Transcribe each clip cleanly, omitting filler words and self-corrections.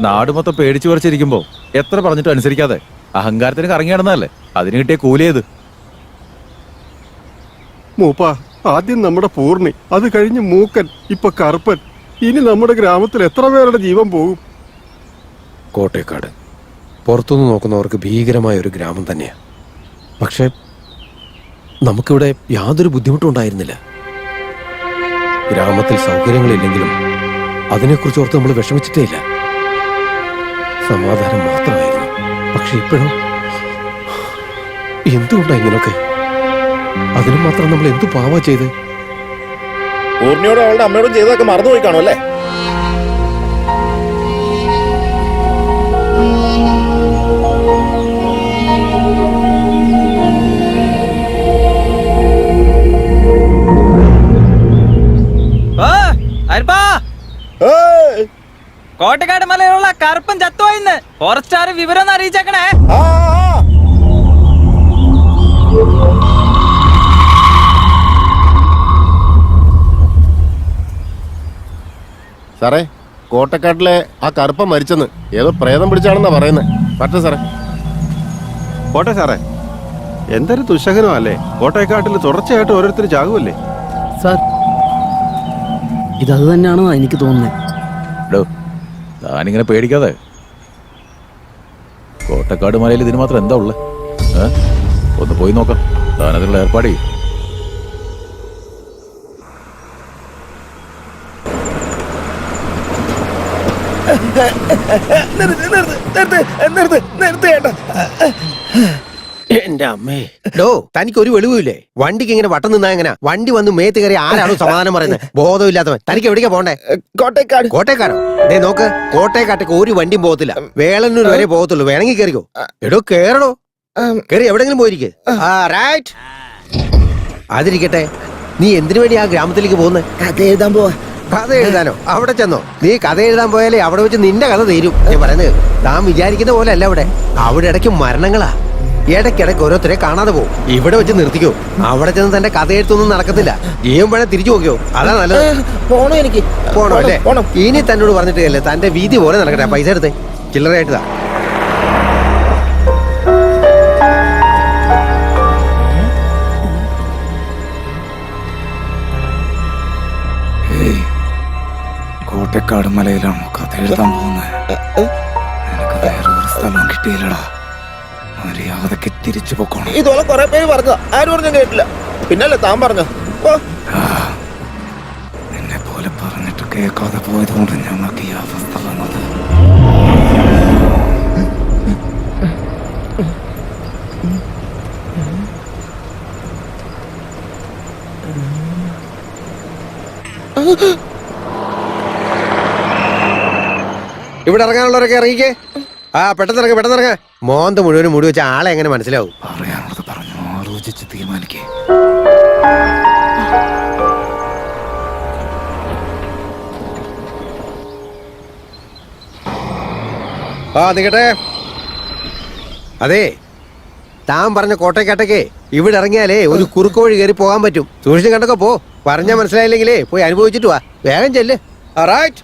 നാട് മൊത്തം പേടിച്ചു പറിച്ചിരിക്കുമ്പോ എത്ര പറഞ്ഞിട്ടും അനുസരിക്കാതെ അഹങ്കാരത്തിന് കറങ്ങി നടന്നതല്ലേ, അതിന് കിട്ടിയ കൂലിയത്. മൂപ്പ, ആദ്യം നമ്മുടെ പൂർണ്ണി, അത് കഴിഞ്ഞ് മൂക്കൻ, ഇപ്പൊ കറുപ്പൻ. ഇനി നമ്മുടെ ഗ്രാമത്തിൽ എത്ര പേരുടെ ജീവൻ പോകും? കോട്ടേക്കാട് പുറത്തുനിന്ന് നോക്കുന്നവർക്ക് ഭീകരമായ ഒരു ഗ്രാമം തന്നെയാ. പക്ഷെ നമുക്കിവിടെ യാതൊരു ബുദ്ധിമുട്ടും ഉണ്ടായിരുന്നില്ല. ഗ്രാമത്തിൽ സൗകര്യങ്ങളില്ലെങ്കിലും അതിനെക്കുറിച്ച് ഓർത്ത് നമ്മൾ വിഷമിച്ചിട്ടേ ഇല്ല. സമാധാനം മാത്രമായിരുന്നു. പക്ഷെ ഇപ്പോഴും എന്തുകൊണ്ടാ ഇങ്ങനൊക്കെ? അതിന് മാത്രം നമ്മൾ എന്തു പാവാ ചെയ്ത്? പൂർണ്ണിയോടും അവളുടെ അമ്മയോടും ചെയ്തതൊക്കെ മറന്നുപോയി കാണും അല്ലേ? കോട്ടക്കാട് മലയിലുള്ള കറുപ്പൻ ചത്തുപോയിന്ന് ഫോറസ്റ്റാർ വിവരം ഒന്ന് അറിയിച്ചേക്കണേ. സാറേ, കോട്ടക്കാട്ടിലെ ആ കറുപ്പൻ മരിച്ചെന്ന് ഏതോ പ്രേതം പിടിച്ചാണെന്നാ പറയുന്നത്. പറ്റേ സാറേ. പോട്ടെ സാറേ, എന്തൊരു ദുശകനമല്ലേ. കോട്ടയക്കാട്ടിൽ തുടർച്ചയായിട്ട് ഓരോരുത്തർ ചാകുമല്ലേ സാർ? ഇതത് തന്നെയാണോ എനിക്ക് തോന്നുന്നത്. താനിങ്ങനെ പേടിക്കാതെ. കോട്ടക്കാട് മലയിൽ ഇതിന് മാത്രം എന്താ ഉള്ളത്? ഒന്ന് പോയി നോക്കാം. താനതിനുള്ള ഏർപ്പാട് ചെയ്യും. എന്റെ അമ്മേ, ഡോ തനിക്ക് ഒരു വെളിവില്ലേ? വണ്ടിക്ക് ഇങ്ങനെ വട്ടം നിന്നാ എങ്ങനെ? വണ്ടി വന്ന് മേത്ത് കയറി ആരാണോ സമാധാനം പറയുന്നത്? ബോധമില്ലാത്തവൻ. തനിക്ക് എവിടേക്കാ പോണ്ടേ? കോട്ടയക്കാട്. കോട്ടയക്കാരോ? ദേ നോക്ക്, കോട്ടയക്കാട്ടേക്ക് ഒരു വണ്ടിയും പോകത്തില്ല. വേളന്നൂർ വരെ പോകത്തുള്ളൂ. വേണമെങ്കിൽ കയറിക്കോ. എടോ കേറണോ? കയറി എവിടെങ്കിലും പോയിരിക്കേ. റൈറ്റ്. അതിരിക്കട്ടെ, നീ എന്തിനു വേണ്ടി ആ ഗ്രാമത്തിലേക്ക് പോകുന്നത്? കഥ എഴുതാൻ പോവാ. കഥ എഴുതാനോ? അവിടെ ചെന്നോ? നീ കഥ എഴുതാൻ പോയാലേ അവിടെ വെച്ച് നിന്റെ കഥ തീരും. ഞാൻ പറയുന്നത് താൻ വിചാരിക്കുന്ന പോലെ അല്ല. അവിടെ ഇടയ്ക്ക് മരണങ്ങളാ. ഇടയ്ക്കിടയ്ക്ക് ഓരോരുത്തരെ കാണാതെ പോകും. ഇവിടെ വെച്ച് നിർത്തിക്കോ. അവിടെ ചെന്ന് തന്റെ കഥ എഴുത്തൊന്നും നടക്കത്തില്ല. ജീവൻ വേണേ തിരിച്ചു നോക്കിയോ? അതാ നല്ലത്. പോണോ? എനിക്ക് പോണോ അല്ലേ? ഇനി തന്നോട് പറഞ്ഞിട്ടല്ലേ, തന്റെ വീതി പോലെ നടക്കട്ടെ. പൈസ എടുത്തേ, ചില്ലറയായിട്ടാ. കോട്ടക്കാട് മലയിലാണോ കഥ എഴുതാൻ പോകുന്നത്? എനിക്ക് വേറൊരു സ്ഥലം കിട്ടിയില്ലടാ. മര്യാദക്ക് തിരിച്ചു പോക്കണം. ഇതുപോലെ കുറെ പേര് പറഞ്ഞു, ആരും പറഞ്ഞു കേട്ടില്ല. പിന്നല്ലേ താൻ പറഞ്ഞു. നിന്നെ പോലെ പറഞ്ഞിട്ട് കേൾക്കാതെ പോയതുകൊണ്ട് ഞങ്ങൾക്ക് ഈ അവസ്ഥ വന്നത്. ഇവിടെ ഇറങ്ങാനുള്ളവരൊക്കെ ഇറങ്ങിക്കേ. പെട്ടെന്നിറങ്ങ. മോന്ത മുഴുവനും മുടി വെച്ച ആളെ എങ്ങനെ മനസ്സിലാവും? പറയാനുള്ളത് പറഞ്ഞു, ആലോചിച്ച് തീരുമാനിക്കേ. നിക്കട്ടെ. അതെ, താൻ പറഞ്ഞ കോട്ടയക്കാട്ടേക്ക് ഇവിടെ ഇറങ്ങിയാലേ ഒരു കുറുക്ക് വഴി കയറി പോകാൻ പറ്റും. സൂക്ഷിച്ചും കണ്ടൊക്കെ പോ. പറഞ്ഞാ മനസ്സിലായില്ലെങ്കിലേ പോയി അനുഭവിച്ചിട്ട് വാ. വേഗം ചെല്ല്. റൈറ്റ്.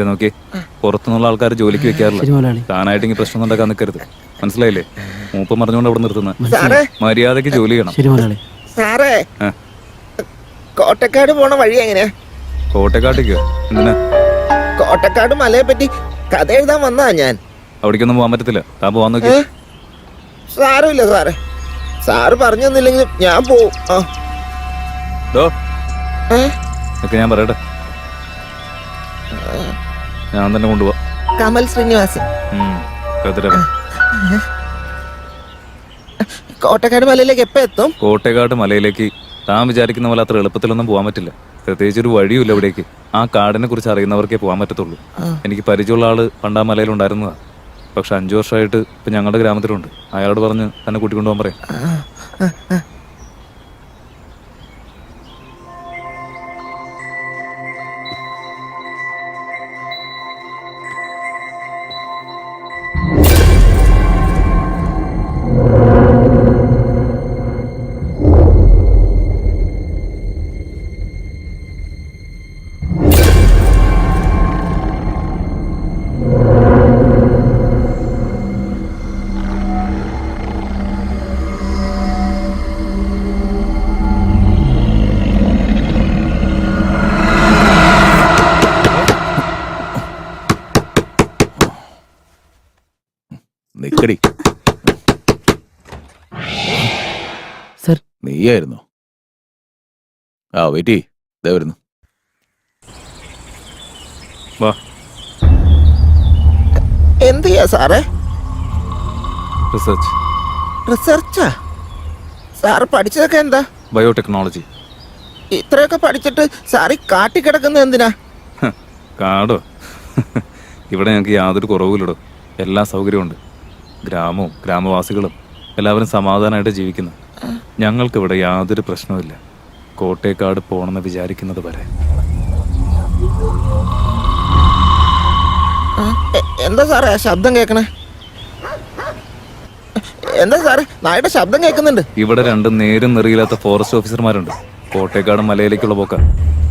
നോക്കി, പുറത്തുനിന്നുള്ള ആൾക്കാർ ജോലിക്ക് വെക്കാറില്ല. താനായിട്ട് ഇങ്ങനെ പ്രശ്നം ഉണ്ടാക്കാൻ നിൽക്കരുത്. മനസ്സിലായില്ലേ? മൂപ്പം പറഞ്ഞുകൊണ്ട് അവിടെ നിർത്തുന്ന. മര്യാദക്ക് ജോലി ചെയ്യണം. സാറേ, കോട്ടക്കാട് പോണ വഴി എങ്ങനെയാ? കോട്ടക്കാട്ടേക്കോ? എന്തിനാ? കോട്ടക്കാട് മലയെ പറ്റി കഥ എഴുതാൻ വന്നതാ ഞാൻ. അവിടേക്കൊന്നും പോകാൻ പറ്റത്തില്ല. താൻ പോവാൻ നോക്കി. സാരമില്ല സാറേ, സാറ് പറഞ്ഞു തന്നില്ലെങ്കിൽ ഞാൻ പോവും. ഞാൻ പറയട്ടെ, ഞാൻ തന്നെ കൊണ്ടുപോവാ. കമൽ ശ്രീനിവാസൻ. കോട്ടക്കാട് മലയിലേക്ക് എപ്പോ എത്തും? കോട്ടക്കാട് മലയിലേക്ക് താൻ വിചാരിക്കുന്ന പോലെ അത്ര എളുപ്പത്തിലൊന്നും പോകാൻ പറ്റില്ല. പ്രത്യേകിച്ച് ഒരു വഴിയുമില്ല ഇവിടേക്ക്. ആ കാടിനെ കുറിച്ച് അറിയുന്നവർക്കേ പോകാൻ പറ്റത്തുള്ളൂ. എനിക്ക് പരിചയമുള്ള ആള് പണ്ടാ മലയിലുണ്ടായിരുന്നതാ. പക്ഷെ 5 വർഷമായിട്ട് ഇപ്പൊ ഞങ്ങളുടെ ഗ്രാമത്തിലുണ്ട്. അയാളോട് പറഞ്ഞ് തന്നെ കൂട്ടിക്കൊണ്ടുപോകാൻ പറയാം. നീയായിരുന്നു. ആ വെയിറ്റ് ഇതേ വരുന്നു. വാ. എന്ത് ചെയ്യാ സാറേ? റിസർച്ച്. റിസർച്ചാ? സാറ് പഠിച്ചതൊക്കെ എന്താ? ബയോടെക്നോളജി. ഇത്രയൊക്കെ പഠിച്ചിട്ട് സാറ് ഈ കാട്ടിക്കിടക്കുന്നത് എന്തിനാ? കാടോ? ഇവിടെ ഞങ്ങൾക്ക് യാതൊരു കുറവുമില്ലടോ. എല്ലാ സൗകര്യമുണ്ട്. ഗ്രാമവും ഗ്രാമവാസികളും എല്ലാവരും സമാധാനമായിട്ട് ജീവിക്കുന്നു. ഞങ്ങൾക്കിവിടെ യാതൊരു പ്രശ്നവുമില്ല. കോട്ടേക്കാട് പോകണമെന്ന് വിചാരിക്കുന്നത് വരെ. എന്താ സാറേ ആ ശബ്ദം കേൾക്കണേ? എന്താ സാറേ നായുടെ ശബ്ദം കേൾക്കുന്നുണ്ട്? ഇവിടെ രണ്ട് നേരും നെറിയില്ലാത്ത ഫോറസ്റ്റ് ഓഫീസർമാരുണ്ട്. കോട്ടേക്കാട് മലയിലേക്കുള്ള പോക്ക.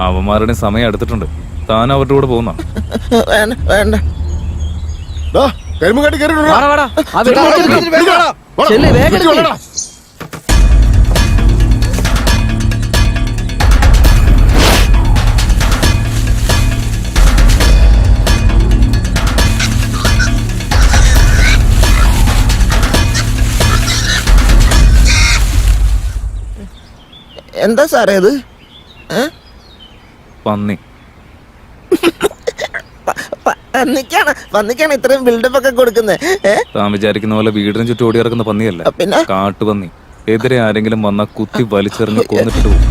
അവന്മാരുടെ സമയം എടുത്തിട്ടുണ്ട്. താൻ അവരുടെ കൂടെ പോകുന്ന? വേണ്ട വേണ്ട. കരിമ്പുകാട്ടി വാടാ, വാടാ. ആ വെടി എടുക്ക്. ചെല്ല്, വേഗം എടുക്ക്. എന്താ സാറേ ഇത്? പന്നി. പന്നിക്കാണ് ഇത്രയും ബിൽഡപ്പ് ഒക്കെ കൊടുക്കുന്നത്? താൻ വിചാരിക്കുന്ന പോലെ വീടിന് ചുറ്റും ഓടി ഇറക്കുന്ന പന്നിയല്ല. പിന്നെ? കാട്ടുപന്നി. എതിരെ ആരെങ്കിലും വന്നാൽ കുത്തി വലിച്ചെറിഞ്ഞ് കൊന്നിട്ട് പോകും.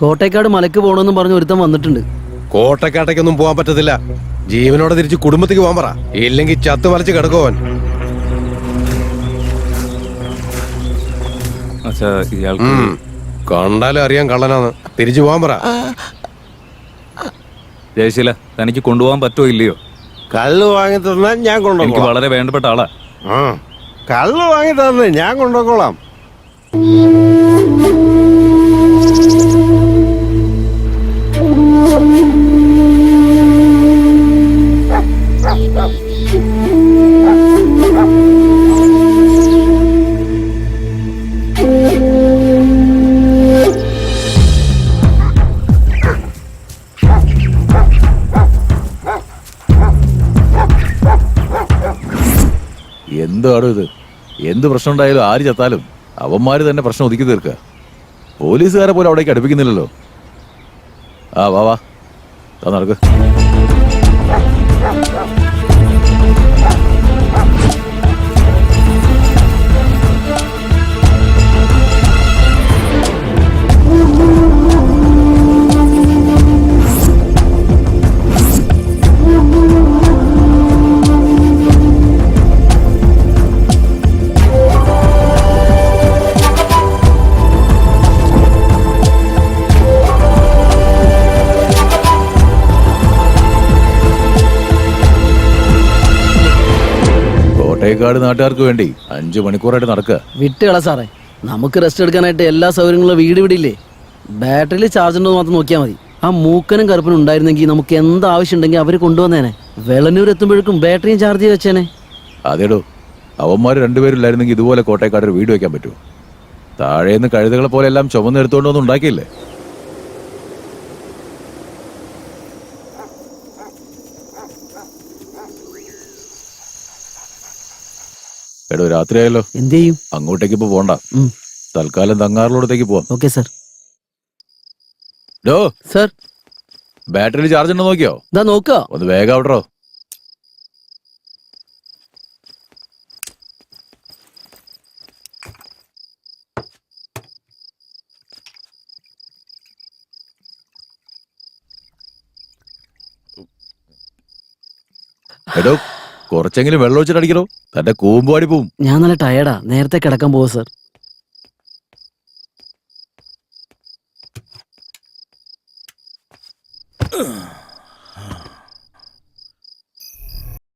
കോട്ടേക്കാട് മലക്ക് പോകണമെന്നും പറഞ്ഞ് ഒരുത്തം വന്നിട്ടുണ്ട്. കോട്ടക്കാട്ടേക്കൊന്നും പോകാൻ പറ്റത്തില്ല. ജീവനോടെ തിരിച്ച് കുടുംബത്തേക്ക് പോകാൻ പറ. ഇല്ലെങ്കിൽ ചത്തു മലച്ച് കിടക്കുവാൻ. അച്ഛാ, ഇയാൾക്ക് കണ്ടാലും അറിയാൻ കള്ളനാന്ന്. തിരിച്ചു പോകാൻ പറ. ജയശീല, തനിക്ക് കൊണ്ടുപോകാൻ പറ്റുമോ ഇല്ലയോ? കള്ള് വാങ്ങി തന്നാൽ ഞാൻ എനിക്ക് കൊണ്ടുപോകാം. വളരെ വേണ്ടപ്പെട്ട ആളാ. കള്ള് വാങ്ങി തന്നെ ഞാൻ കൊണ്ടുപോയിക്കോളാം. എന്താണ് ഇത്? എന്ത് പ്രശ്നം ഉണ്ടായാലും ആര് ചത്താലും അവന്മാര് തന്നെ പ്രശ്നം ഒതുക്കി തീർക്കുക. പോലീസുകാരെ പോലും അവിടേക്ക് അടുപ്പിക്കുന്നില്ലല്ലോ. ആ വാ വാ, നടക്ക്. കോട്ടേക്കാട് നാട്ടുകാർക്ക് വേണ്ടി 5 മണിക്കൂറായിട്ട് നടക്കുക. വിട്ടുകള സാറേ, നമുക്ക് റെസ്റ്റ് എടുക്കാനായിട്ട് എല്ലാ സൗകര്യങ്ങളും വീട് വിടില്ലേ. ബാറ്ററിയിൽ ചാർജ് ഉണ്ടോ മാത്രം നോക്കിയാൽ മതി. ആ മൂക്കനും കറുപ്പനും ഉണ്ടായിരുന്നെങ്കിൽ നമുക്ക് എന്ത് ആവശ്യം ഉണ്ടെങ്കിൽ അവർ കൊണ്ടുവന്നേനെ. വെളന്നൂർ എത്തുമ്പോഴേക്കും ബാറ്ററിയും ചാർജ് ചെയ്ത് വെച്ചേനെ. അതേടോ, അവന്മാർ രണ്ടുപേരില്ലായിരുന്നെങ്കിൽ ഇതുപോലെ കോട്ടേക്കാട് ഒരു വീട് വെക്കാൻ പറ്റുമോ? താഴേന്ന് കഴുതകളെ പോലെ എല്ലാം ചുമന്നെടുത്തോണ്ടൊന്നും ഉണ്ടാക്കിയില്ലേ? എടോ, രാത്രിയായല്ലോ. എന്ത് ചെയ്യും? അങ്ങോട്ടേക്ക് ഇപ്പൊ പോണ്ട. തൽക്കാലം തങ്ങാറിലോടത്തേക്ക് പോവാം. Okay sir. ഡോ സാർ, ബാറ്ററിയിൽ ചാർജ് ഉണ്ടോ നോക്കിയോ? ഇതാ നോക്കുക. ഒന്ന് വേഗം ആവട്ടോ. എടോ, കുറച്ചെങ്കിലും വെള്ളം ഒഴിച്ചിട്ടടിക്കണോ, തന്റെ കൂമ്പുപാടി പോവും. ഞാൻ നല്ല ടയർഡാ, നേരത്തെ കിടക്കാൻ പോവാ സാർ.